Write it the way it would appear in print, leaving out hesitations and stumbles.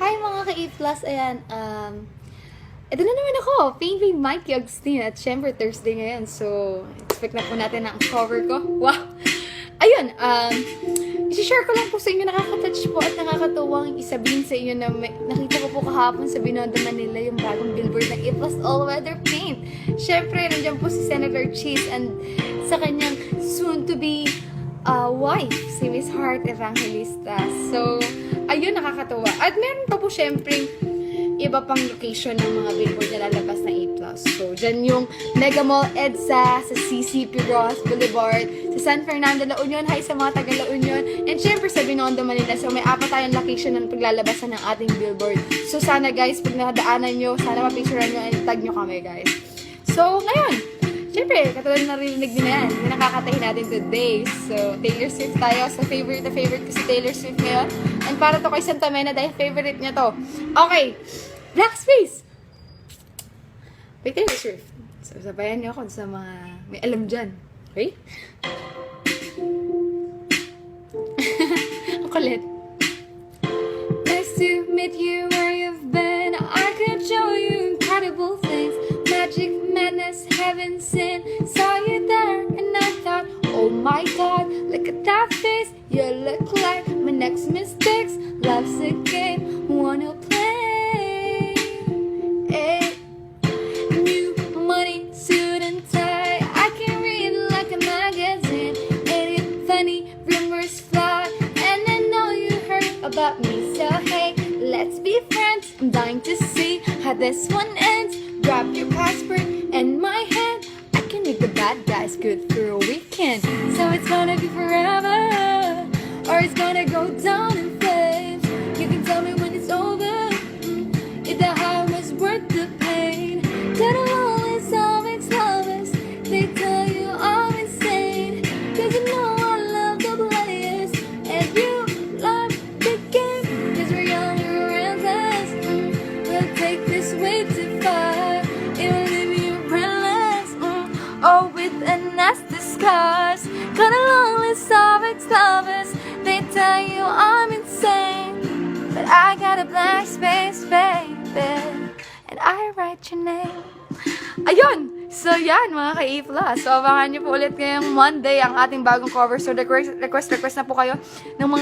Hi mga ka-A+, ayan, ito na naman ako, Painting Mikey Agustin, at syempre Thursday ngayon, so expect na po natin ang cover ko. Wow! Ayun, isi-share ko lang po sa inyo, nakaka-touch po at nakakatuwang isabihin sa inyo na nakita ko po kahapon sa Binondo, Manila yung bagong billboard ng A+ All-Weather Paint. Syempre, nandiyan po si Senator Cheese and sa kanyang soon-to-be wife, si Miss Heart Evangelista. So, ayun, nakakatuwa. At meron pa po syempre iba pang location ng mga billboard na lalabas na A+. So, dyan yung Mega Mall EDSA, sa CCP Ross Boulevard, sa San Fernando, La Union. Hi sa mga taga La Union. And syempre sa Binondo, Manila. So, may apat tayong location ng paglalabasan ng ating billboard. So, sana guys, pag nadaanan nyo, sana mapicturean nyo and tag nyo kami guys. So, ngayon, syempre, katulad na narinig nyo na yan, yung nakakatahin natin today. So, Taylor Swift tayo. So, favorite na favorite ko si Taylor Swift ngayon. And para to kay Santa Mena dahil favorite niya to. Okay, Black Space! By Taylor Swift. So, sabayan niyo ako sa mga may alam dyan. Okay? Ang kulit. Nice to meet you where you've been. I could show you incredible things. Magic, madness, heaven, sin. Saw you there and I thought, oh my god, look at that face. You look like my next mistakes. Love's a game, wanna play. Hey. New money, suit and tie. I can read like a magazine. Ain't it funny, rumors fly. And I know you heard about me. So hey, let's be friends. I'm dying to see how this one ends. Grab your passport and my hand. I can make the bad guys good for a weekend. So it's gonna be forever, or it's gonna go down in flames. You can tell me when it's over, if the high was worth the pain. That alone is all it's lovers. They tell you I'm insane, cause you know I love the players, and you love the game. Cause we're young, we're endless. We'll take this way too far. It will leave you breathless. Oh, with a nasty scars. Cut a long list of ex-lovers. They tell you I'm insane, but I got a blank space, baby, and I write your name. Ayun! So yan, mga ka-A+. So abangan nyo po ulit ngayong Monday ang ating bagong cover. So request na po kayo ng mga